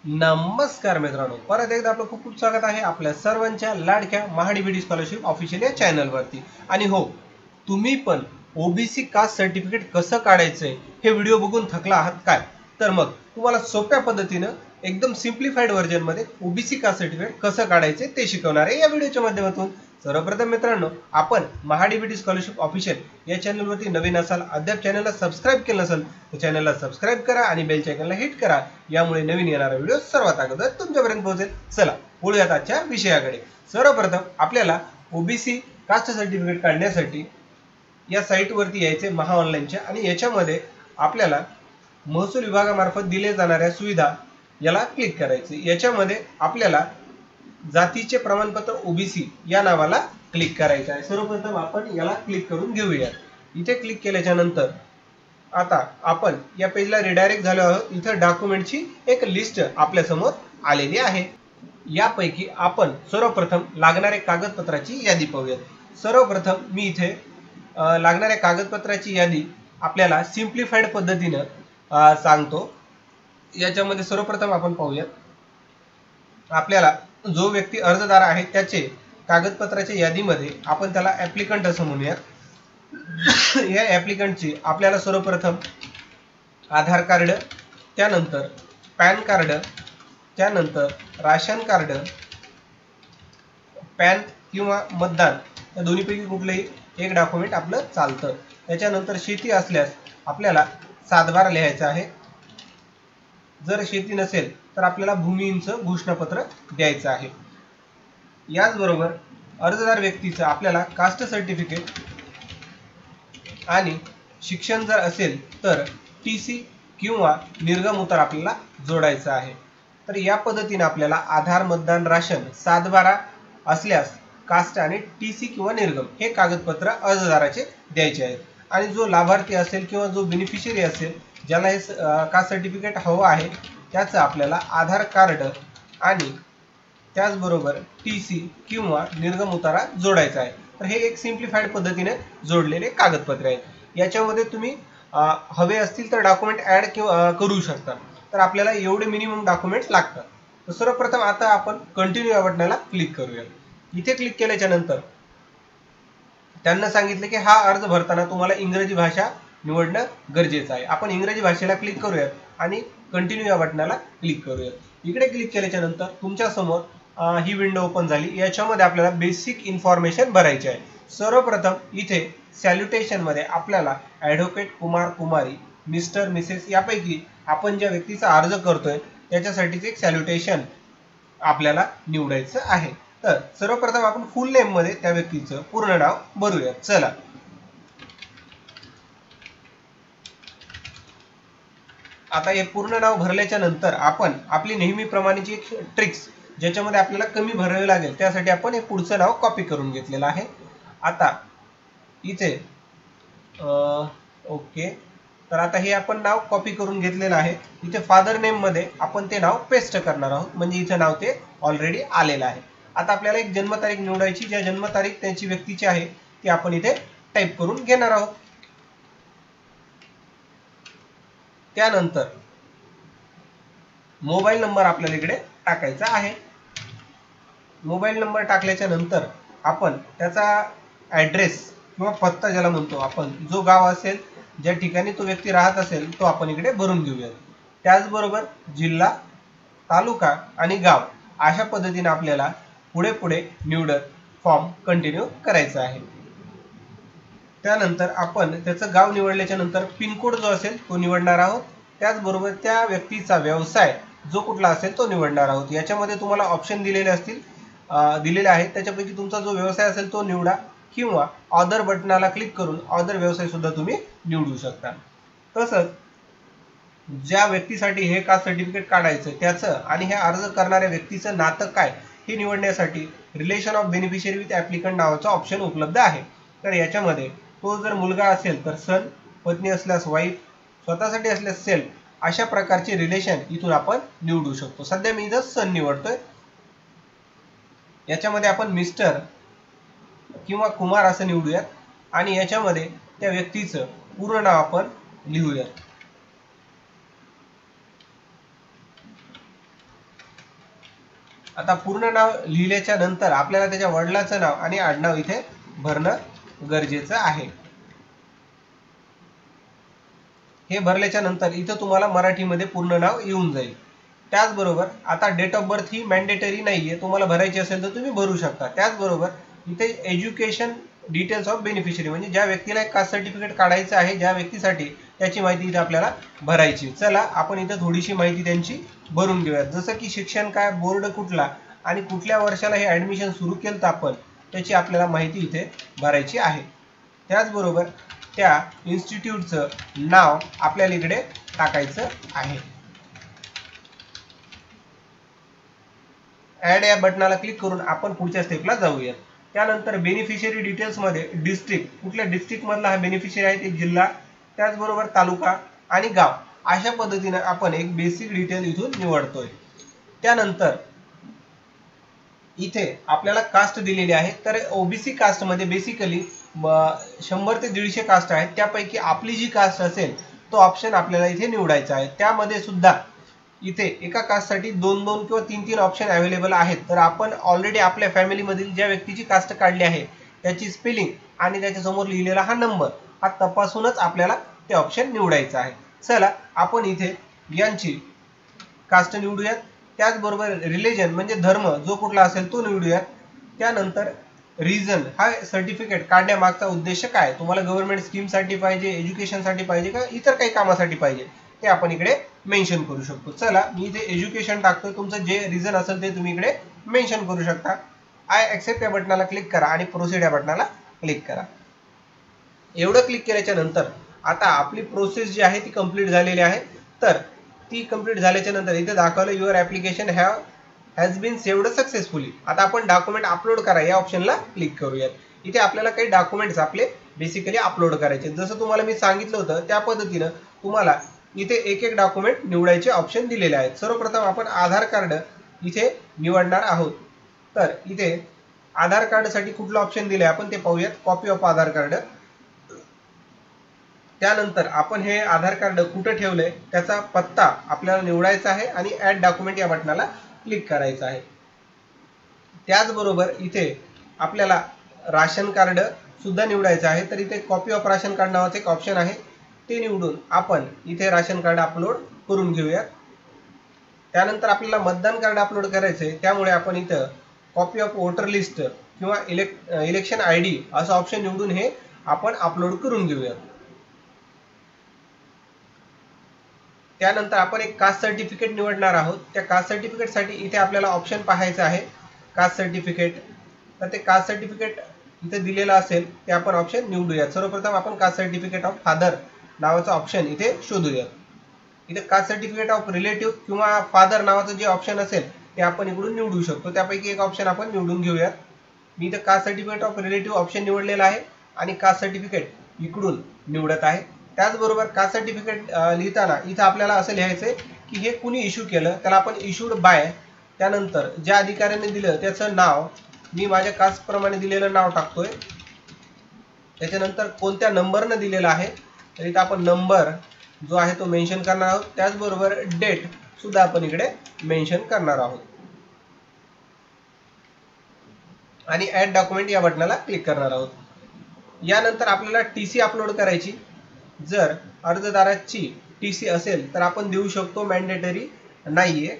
नमस्कार मित्रांनो, परत एकदा आपलं खूप खूप स्वागत आहे आपल्या सर्वांच्या लाडक्या महाडीबीडी स्कॉलरशिप ऑफिशियल या चॅनलवरती। आणि हो, तुम्ही पण ओबीसी कास्ट सर्टिफिकेट कसं काढायचंय हे व्हिडिओ बघून थकला आहात काय? तर मग तुम्हाला सोप्या पद्धतीनं एकदम सिम्प्लिफाईड व्हर्जन मध्ये ओबीसी कास्ट सर्टिफिकेट कसं काढायचे ते शिकवणार आहे या व्हिडिओच्या माध्यमातून। सर्वप्रथम मित्रांनो, आपण महाडीबीडी स्कॉलरशिप ऑफिशियल या चॅनलवरती नवीन असाल, अद्याप चॅनलला सबस्क्राईब केलं नसेल तर चॅनलला सबस्क्राईब करा आणि बेल आयकॉनला हिट करा, यामुळे नवीन येणारा व्हिडिओ सर्वात अगोदर तुमच्यापर्यंत पोहोचेल। चला बोलूयात आजच्या विषयाकडे। सर्वप्रथम आपल्याला ओबीसी कास्ट सर्टिफिकेट काढण्यासाठी या साइट वरती यायचे महाऑनलाईनच्या, आणि याच्यामध्ये आपल्याला महसूल विभागामार्फत दिले जाणाऱ्या सुविधा याला क्लिक करायचे। याच्यामध्ये आपल्याला जातीचे प्रमाणपत्र ओबीसी या नावाला क्लिक करायचं आहे। सर्वप्रथम आपण याला क्लिक करून घेऊया। इथे क्लिक केल्याच्या नंतर आता आपण या पेजला रिडायरेक्ट झालो आहोत। इथं डॉक्युमेंटची एक लिस्ट आपल्या समोर आलेली आहे। यापैकी आपण सर्वप्रथम लागणाऱ्या कागदपत्राची यादी पाहूयात। सर्वप्रथम मी इथे लागणाऱ्या कागदपत्राची यादी आपल्याला सिम्प्लिफाईड पद्धतीने सांगतो। याच्यामध्ये सर्वप्रथम आपण पाहूयात, आपल्याला जो व्यक्ती अर्जदार आहे त्याचे कागदपत्राच्या यादीमध्ये आपण त्याला ॲप्लिकंट असं म्हणूयात। या ॲप्लिकंटची आपल्याला सर्वप्रथम आधार कार्ड, त्यानंतर पॅन कार्ड, त्यानंतर राशन कार्ड, पॅन किंवा मतदान या दोन्हीपैकी कुठलंही एक डॉक्युमेंट आपलं चालतं। त्याच्यानंतर शेती असल्यास आपल्याला सातबारा लिहायचं आहे। जर शेती नसेल तर आपल्याला भूमिहीनचं घोषणापत्र द्यायचं आहे। याचबरोबर अर्जदार व्यक्तीचं आपल्याला कास्ट सर्टिफिकेट आणि शिक्षण जर असेल तर टीसी किंवा निर्गम उतारा आपल्याला जोडायचा आहे। तर या पद्धतीने आपल्याला आधार, मतदान, राशन, सातबारा असल्यास कास्ट आणि टीसी किंवा निर्गम हे कागदपत्र अर्जदाराचे द्यायचे आहेत। आणि जो लाभार्थी असेल किंवा जो बेनिफिशियरी असेल ज्याला हे कास्ट सर्टिफिकेट हवं आहे त्याचं आपल्याला आधार कार्ड आणि त्याचबरोबर टीसी किंवा निर्गम उतारा जोडायचा आहे। तर हे एक सिम्प्लिफाईड पद्धतीने जोडलेले कागदपत्र आहेत। याच्यामध्ये तुम्ही हवे असतील तर डॉक्युमेंट ॲड करू शकता। तर आपल्याला एवढे मिनिमम डॉक्युमेंट्स लागतात। तर सर्वप्रथम आता आपण कंटिन्यू या बटनाला क्लिक करूया। इथे क्लिक केल्याच्या नंतर त्यांना सांगितले की हा अर्ज भरताना तुम्हाला इंग्रजी भाषा निवडणं गरजेचं आहे। आपण इंग्रजी भाषेला क्लिक करूयात आणि कंटिन्यू या बटनाला क्लिक करूयात। इकडे क्लिक केल्याच्या नंतर तुमच्या समोर ही विंडो ओपन झाली। याच्यामध्ये आपल्याला बेसिक इन्फॉर्मेशन भरायची आहे। सर्वप्रथम इथे सॅल्युटेशन मध्ये आपल्याला ॲडव्होकेट कुमार कुमारी, मिस्टर मिसेस यापैकी आपण ज्या व्यक्तीचा अर्ज करतोय त्याच्यासाठीच एक सॅल्युटेशन आपल्याला निवडायचं आहे। तर सर्वप्रथम आपण फुल नेम मध्ये त्या व्यक्तीचं पूर्ण नाव भरूया। चला आता हे पूर्ण नाव भरल्याच्या नंतर आपण आपली नेहमीप्रमाणेची एक ट्रिक्स ज्याच्यामध्ये आपल्याला कमी भरावे लागेल त्यासाठी आपण हे पुढचं नाव कॉपी करून घेतलेलं आहे। आता इथे ओके, तर आता हे आपण नाव कॉपी करून घेतलेलं आहे। इथे फादर नेम मध्ये आपण ते नाव पेस्ट करणार आहोत, म्हणजे इथे नाव ते ऑलरेडी आलेलं आहे। आता आपल्याला एक जन्मतारीख निवडायची, ज्या जन्मतारीख त्यांची व्यक्तीची आहे ती आपण इथे टाईप करून घेणार आहोत। त्यानंतर मोबाईल नंबर आपल्याला इकडे टाकायचा आहे। मोबाईल नंबर टाकल्याच्या नंतर आपण त्याचा ॲड्रेस किंवा पत्ता ज्याला म्हणतो आपण, जो गाव असेल ज्या ठिकाणी तो व्यक्ती राहत असेल तो आपण इकडे भरून घेऊयात। त्याचबरोबर जिल्हा, तालुका आणि गाव अशा पद्धतीने आपल्याला पुढे पुढे निवडत फॉर्म कंटिन्यू करायचा आहे। त्यानंतर आपण त्याचं गाव निवडल्याच्या नंतर पिनकोड जो असेल तो निवडणार आहोत। त्याचबरोबर त्या व्यक्तीचा व्यवसाय जो कुठला असेल तो निवडणार आहोत। याच्यामध्ये तुम्हाला ऑप्शन दिलेले आहेत, त्याच्यापैकी तुमचा जो व्यवसाय असेल तो निवडा किंवा ऑदर बटनाला क्लिक करून ऑदर व्यवसाय सुद्धा तुम्ही निवडू शकता। तसंच ज्या व्यक्तीसाठी हे कास्ट सर्टिफिकेट काढायचं त्याचं आणि हे अर्ज करणाऱ्या व्यक्तीचं नातं काय हे निवडण्यासाठी relation of beneficiary with applicant नावाचा ऑप्शन उपलब्ध आहे। तर याच्यामध्ये तो जर मुलगा असेल तर सन, पत्नी असल्यास वाईफ, स्वतःसाठी असल्यास सेल्फ, अशा प्रकारचे रिलेशन इथून आपण निवडू शकतो। सध्या मी इथं सन निवडतोय। याच्यामध्ये आपण मिस्टर किंवा कुमार असं निवडूयात आणि याच्यामध्ये त्या व्यक्तीचं पूर्ण नाव आपण लिहूयात। आता पूर्ण नाव लिहिल्याच्या नंतर आपल्याला त्याच्या वडिलांचं नाव आणि आडनाव इथे भरणं गरजेचं आहे. हे भरल्याच्या नंतर इथं तुम्हाला मराठीमध्ये पूर्ण नाव येऊन जाईल. त्याचबरोबर आता डेट ऑफ बर्थ ही मॅन्डेटरी नाहीये, तुम्हाला भरायची असेल तर तुम्ही भरू शकता. त्याचबरोबर इथे एज्युकेशन डिटेल्स ऑफ बेनिफिशरी म्हणजे ज्या व्यक्तीला एक कास्ट सर्टिफिकेट काढायचं आहे ज्या व्यक्तीसाठी त्याची माहिती इथे आपल्याला भरायची. चला आपण इथं थोडीशी माहिती त्यांची भरून घेऊयात. जसं की शिक्षण काय, बोर्ड कुठला आणि कुठल्या वर्षाला हे ॲडमिशन सुरू केलं तर आपण त्याची आपल्याला माहिती इथे भरायची आहे. त्याचबरोबर त्या इन्स्टिट्यूटचं नाव आपल्याला इकडे टाकायचं आहे. ॲड या बटनाला क्लिक करून आपण पुढच्या स्टेपला जाऊयात. त्यानंतर बेनिफिशियरी डिटेल्समध्ये डिस्ट्रिक्ट, कुठल्या डिस्ट्रिक्टमधला हा बेनिफिशियरी आहे ते जिल्हा, त्याचबरोबर तालुका आणि गाव अशा पद्धतीने आपण एक बेसिक डिटेल इथून निवडतोय. त्यानंतर इथे आपल्याला कास्ट दिलेली आहे. तर ओबीसी कास्टमध्ये बेसिकली 100 ते 150 कास्ट आहेत. त्यापैकी आपली जी कास्ट असेल तो ऑप्शन आपल्याला इथे निवडायचा आहे. त्यामध्ये सुद्धा इथे एका कास्टसाठी 2-2 किंवा 3-3 ऑप्शन अवेलेबल आहेत. तर आपण ऑलरेडी आपल्या फॅमिलीमधील ज्या व्यक्तीची कास्ट काढली आहे त्याची स्पेलिंग आणि त्याच्यासमोर लिहिलेला हा नंबर हा तपासूनच आपल्याला ते ऑप्शन निवडायचं आहे. चला आपण इथे यांची कास्ट निवडूयात. त्याचबरोबर रिलिजन म्हणजे धर्म जो कुठला असेल तो निवडूयात. त्यानंतर रिझन हा सर्टिफिकेट काढण्यामागचा उद्देश काय, तुम्हाला गव्हर्नमेंट स्कीमसाठी पाहिजे, एज्युकेशनसाठी पाहिजे का इतर काही कामासाठी पाहिजे ते आपण इकडे मेन्शन करू शकतो. चला मी इथे एज्युकेशन टाकतो. तुमचं जे रिझन असेल ते तुम्ही इकडे मेन्शन करू शकता. आय ॲक्सेप्ट या बटनाला क्लिक करा आणि प्रोसीड या बटनाला क्लिक करा. एवढं क्लिक केल्याच्या नंतर आता आपली प्रोसेस जी आहे ती कंप्लीट झालेली आहे. तर ती कंप्लीट झाल्याच्या नंतर इथे दाखवलं your application has been saved successfully. आता आपण डॉक्युमेंट अपलोड करा या ऑप्शनला क्लिक करूयात. इथे आपल्याला काही डॉक्युमेंट्स आपले बेसिकली अपलोड करायचे. जसं तुम्हाला मी सांगितलं होतं त्या पद्धतीनं तुम्हाला इथे एक एक डॉक्युमेंट निवडायचे ऑप्शन दिलेले आहेत. सर्वप्रथम आपण आधार कार्ड इथे निवडणार आहोत. तर इथे आधार कार्डसाठी कुठलं ऑप्शन दिले आपण ते पाहूयात. Copy of Aadhaar card. त्यानंतर आपण हे आधार कार्ड कुठं ठेवलंय त्याचा पत्ता आपल्याला निवडायचा आहे आणि ॲड डॉक्युमेंट या बटनाला क्लिक करायचं आहे. त्याचबरोबर इथे आपल्याला राशन कार्ड सुद्धा निवडायचं आहे. तर इथे कॉपी ऑफ राशन कार्ड नावाचं एक ऑप्शन आहे ते निवडून आपण इथे राशन कार्ड अपलोड करून घेऊयात. त्यानंतर आपल्याला मतदान कार्ड अपलोड करायचंय त्यामुळे आपण इथं कॉपी ऑफ वोटर लिस्ट किंवा इलेक्शन ID असं ऑप्शन निवडून हे आपण अपलोड करून घेऊयात. त्यानंतर आपण एक कास्ट सर्टिफिकेट निवडणार आहोत. त्या कास्ट सर्टिफिकेटसाठी इथे आपल्याला ऑप्शन पाहायचं आहे कास्ट सर्टिफिकेट. तर ते कास्ट सर्टिफिकेट इथे दिलेलं असेल ते आपण ऑप्शन निवडूयात. सर्वप्रथम आपण कास्ट सर्टिफिकेट ऑफ फादर नावाचा ऑप्शन इथे शोधूयात. इथे कास्ट सर्टिफिकेट ऑफ रिलेटिव्ह किंवा फादर नावाचं जे ऑप्शन असेल ते आपण इकडून निवडू शकतो. त्यापैकी एक ऑप्शन आपण निवडून घेऊयात. मी इथे caste certificate of relative option निवडलेला आहे आणि कास्ट सर्टिफिकेट इकडून निवडत आहे. त्याचबरोबर कास्ट सर्टिफिकेट लिहिताना इथं आपल्याला असं लिहायचंय की हे कुणी इश्यू केलं त्याला आपण इश्यूड बाय, त्यानंतर ज्या अधिकाऱ्याने दिलं त्याचं नाव, मी माझ्या कास्ट प्रमाणे दिलेलं नाव टाकतोय. त्याच्यानंतर कोणत्या नंबरनं दिलेलं आहे तर इथं आपण नंबर जो आहे तो मेन्शन करणार आहोत. त्याचबरोबर डेट सुद्धा आपण इकडे मेन्शन करणार आहोत आणि ॲड डॉक्युमेंट या बटनाला क्लिक करणार आहोत. यानंतर आपल्याला TC अपलोड करायची. जर अर्जदाराची TC असेल तर आपण देऊ शकतो, मॅन्डेटरी नाहीये.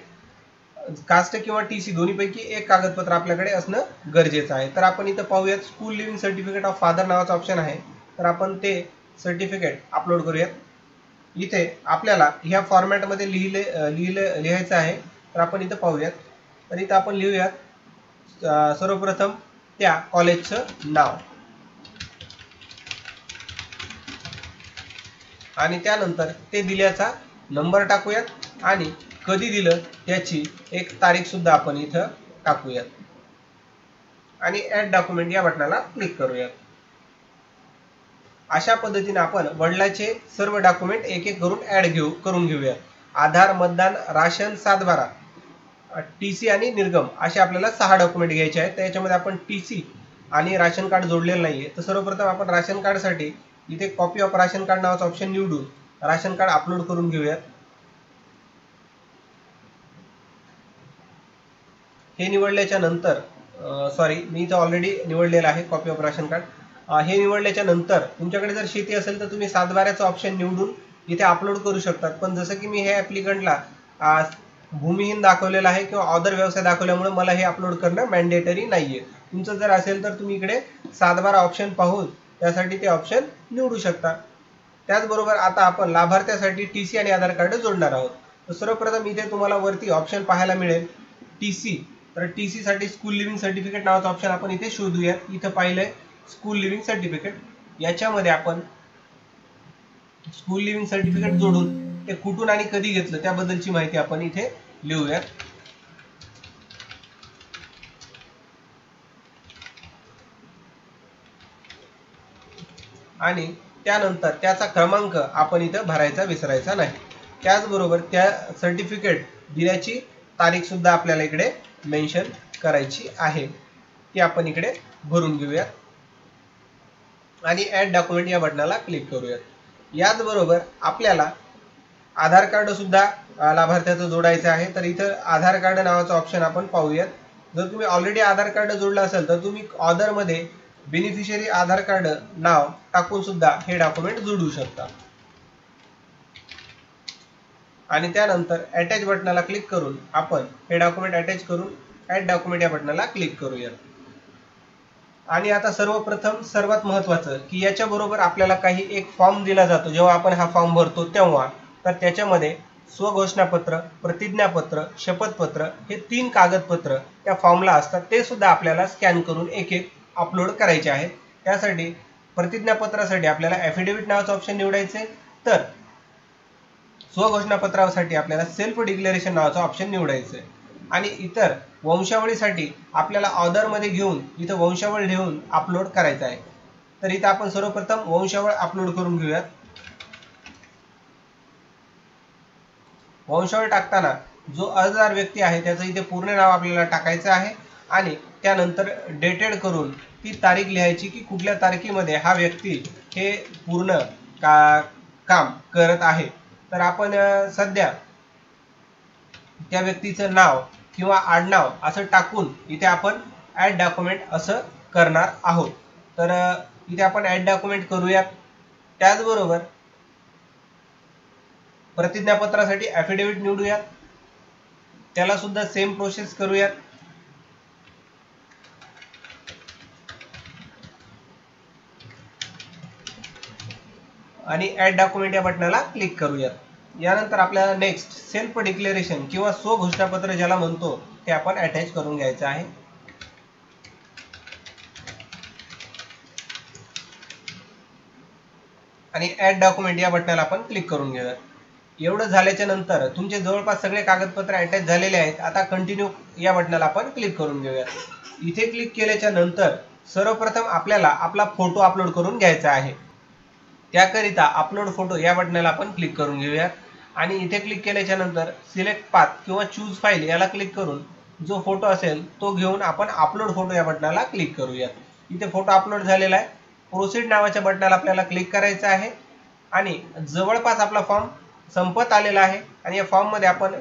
कास्ट किंवा TC दोन्हीपैकी एक कागदपत्र आपल्याकडे असणं गरजेचं आहे. तर आपण इथं पाहूयात school living certificate of father नावाचा ऑप्शन आहे. तर आपण ते सर्टिफिकेट अपलोड करूयात. इथे आपल्याला ह्या फॉर्मॅटमध्ये लिहायचं आहे. तर आपण इथं पाहूयात. तर इथं आपण लिहूयात सर्वप्रथम त्या कॉलेजचं नाव आणि त्यानंतर ते दिल्याचा नंबर टाकूयात आणि कधी दिलं त्याची एक तारीख सुद्धा आपण इथं टाकूयात आणि ॲड डॉक्युमेंट या बटनाला क्लिक करूयात. अशा पद्धतीने आपण वडिलांचे सर्व डॉक्युमेंट एक एक करून करून घेऊयात. आधार, मतदान, राशन, 7/12, TC आणि निर्गम असे आपल्याला 6 डॉक्युमेंट घ्यायचे आहेत. त्याच्यामध्ये आपण TC आणि राशन कार्ड जोडलेलं नाहीये. तर सर्वप्रथम आपण राशन कार्डसाठी इथे कॉपी ऑफ राशन कार्ड नावाचा ऑप्शन निवडून राशन कार्ड अपलोड करून घेऊयात. हे निवडल्याच्या नंतर सॉरी मी इथं ऑलरेडी निवडलेलं आहे कॉपी ऑफ राशन कार्ड. हे निवडल्याच्या नंतर तुमच्याकडे जर शेती असेल तर तुम्ही 7/12चा ऑप्शन निवडून इथे अपलोड करू शकतात. पण जसं की मी हे ॲप्लिकंटला भूमिहीन दाखवलेलं आहे किंवा अदर व्यवसाय दाखवल्यामुळे मला हे अपलोड करणं मॅन्डेटरी नाहीये. तुमचं जर असेल तर तुम्ही इकडे 7/12 ऑप्शन पाहून त्यासाठी ते ऑप्शन निवडू शकता. त्याचबरोबर आता आपण लाभार्थ्यासाठी TC आणि आधार कार्ड जोडणार आहोत. तर सर्वप्रथम इथे तुम्हाला वरती ऑप्शन पाहायला मिळेल TC. तर TC साठी स्कूल लिव्हिंग सर्टिफिकेट नावाचा ऑप्शन आपण इथे शोधूयात. इथं पाहिलंय स्कूल लिव्हिंग सर्टिफिकेट. याच्यामध्ये आपण स्कूल लिव्हिंग सर्टिफिकेट जोडून ते कुठून आणि कधी घेतलं त्याबद्दलची माहिती आपण इथे लिहूयात. आणि त्यानंतर त्याचा क्रमांक आपण इथं भरायचा विसरायचा नाही. त्याचबरोबर त्या सर्टिफिकेट दिल्याची तारीख सुद्धा आपल्याला इकडे मेन्शन करायची आहे. ती आपण इकडे भरून घेऊयात आणि ॲड डॉक्युमेंट या बटनाला क्लिक करूयात. याचबरोबर आपल्याला आधार कार्ड सुद्धा लाभार्थ्याचं जोडायचं आहे. तर इथं आधार कार्ड नावाचं ऑप्शन आपण पाहूयात. जर तुम्ही ऑलरेडी आधार कार्ड जोडलं असेल तर तुम्ही ऑर्डरमध्ये बेनिफिशियरी आधार कार्ड नाव टाकून सुद्धा हे डॉक्युमेंट जोडू शकता. आणि त्यानंतर अटॅच बटनाला क्लिक करून आपण हे डॉक्युमेंट अटॅच करून ॲड डॉक्युमेंट या बटनाला क्लिक करूयात. आणि आता सर्वप्रथम सर्वात महत्त्वाचं की याच्याबरोबर आपल्याला काही एक फॉर्म दिला जातो. जेव्हा आपण हा फॉर्म भरतो तेव्हा तर त्याच्यामध्ये स्वघोषणापत्र, प्रतिज्ञापत्र, शपथपत्र हे 3 कागदपत्र त्या फॉर्मला असतात. ते सुद्धा आपल्याला स्कॅन करून एक एक अपलोड करायचे आहेत. त्यासाठी प्रतिज्ञापत्रासाठी आपल्याला ॲफिडेव्हिट नावाचं ऑप्शन निवडायचे. तर स्वघोषणापत्रासाठी आपल्याला सेल्फ डिक्लेरेशन नावाचं ऑप्शन निवडायचं आहे. आणि इतर वंशावळीसाठी आपल्याला ऑर्डरमध्ये घेऊन इथं वंशावळ लिहून अपलोड करायचं आहे. तर इथं आपण सर्वप्रथम वंशावळ अपलोड करून घेऊयात. वंशावळ टाकताना जो अर्जदार व्यक्ती आहे त्याचं इथे पूर्ण नाव आपल्याला टाकायचं आहे आणि त्यानंतर डेटेड करून ती तारीख लिहायची की कुठल्या तारखेमध्ये हा व्यक्ती हे पूर्ण काम करत आहे. तर आपण सध्या त्या व्यक्तीचं नाव किंवा आडनाव असं टाकून इथे आपण ॲड डॉक्युमेंट असं करणार आहोत. तर इथे आपण ॲड डॉक्युमेंट करूयात. त्याचबरोबर प्रतिज्ञापत्रासाठी ॲफिडेव्हिट निवडूयात. त्याला सुद्धा सेम प्रोसेस करूयात. आणि ॲड डॉक्युमेंट या बटनाला क्लिक करूयात. यानंतर आपल्याला नेक्स्ट सेल्फ डिक्लेरेशन किंवा स्वघोषणापत्र ज्याला म्हणतो ते आपण अटॅच करून घ्यायचं आहे. आणि ॲड डॉक्युमेंट या बटनाला आपण क्लिक करून घेऊयात. एवढं झाल्याच्या नंतर तुमचे जवळपास सगळे कागदपत्र अटॅच झालेले आहेत. आता कंटिन्यू या बटनाला आपण क्लिक करून घेऊयात. इथे क्लिक केल्याच्या नंतर सर्वप्रथम आपल्याला आपला फोटो अपलोड करून घ्यायचा आहे. त्याकरिता अपलोड फोटो या बटनाला आपण क्लिक करून घेऊयात. आणि इथे क्लिक केल्याच्या नंतर सिलेक्ट पाथ किंवा चूज फाईल याला क्लिक करून जो फोटो असेल तो घेऊन आपण अपलोड फोटो या बटनाला क्लिक करूयात. इथे फोटो अपलोड झालेला आहे. प्रोसीड नावाच्या बटनाला आपल्याला क्लिक करायचं आहे. आणि जवळपास आपला फॉर्म संपत आलेला आहे. आणि या फॉर्ममध्ये आपण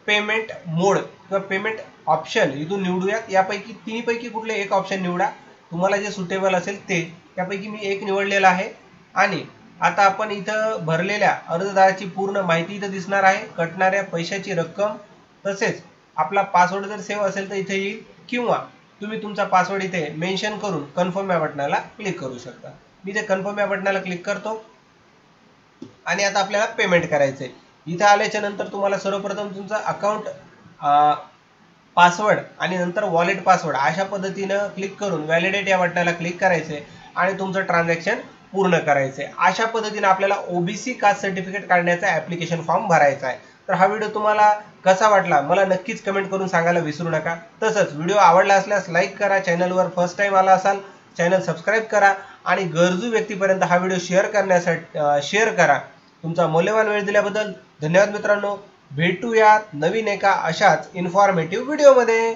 पेमेंट मोड किंवा पेमेंट ऑप्शन इथून निवडूयात. यापैकी तिन्हीपैकी कुठले एक ऑप्शन निवडा, तुम्हाला जे सुटेबल असेल ते. त्यापैकी मी एक निवडलेला आहे. आणि आता आपण इथं भरलेल्या अर्जदाराची पूर्ण माहिती इथं दिसणार आहे, कटणाऱ्या पैशाची रक्कम, तसेच आपला पासवर्ड जर सेव्ह असेल तर इथे येईल किंवा तुम्ही तुमचा पासवर्ड इथे मेन्शन करून कन्फर्म या बटनाला क्लिक करू शकता. मी इथे कन्फर्म या बटनाला क्लिक करतो. आणि आता आपल्याला पेमेंट करायचं आहे. इथं आल्याच्या नंतर तुम्हाला सर्वप्रथम तुमचा अकाउंट पासवर्ड आणि नंतर वॉलेट पासवर्ड अशा पद्धतीनं क्लिक करून व्हॅलिडेट या बटनाला क्लिक करायचे आणि तुमचं ट्रान्झॅक्शन पूर्ण करायचे. अशा पद्धतीने आपल्याला OBC कास्ट सर्टिफिकेट काढण्याचा ॲप्लिकेशन फॉर्म भरायचा आहे. तर हा व्हिडिओ तुम्हाला कसा वाटला मला नक्कीच कमेंट करून सांगायला विसरू नका. तसंच व्हिडिओ आवडला असल्यास लाईक करा, चॅनलवर फर्स्ट टाइम आला असाल चॅनल सबस्क्राईब करा आणि गरजू व्यक्तीपर्यंत हा व्हिडिओ शेअर करा. तुमचा मौल्यवान वेळ दिल्याबद्दल धन्यवाद मित्रांनो. भेटूयात नवीन एका अशाच इन्फॉर्मेटिव्ह व्हिडिओमध्ये.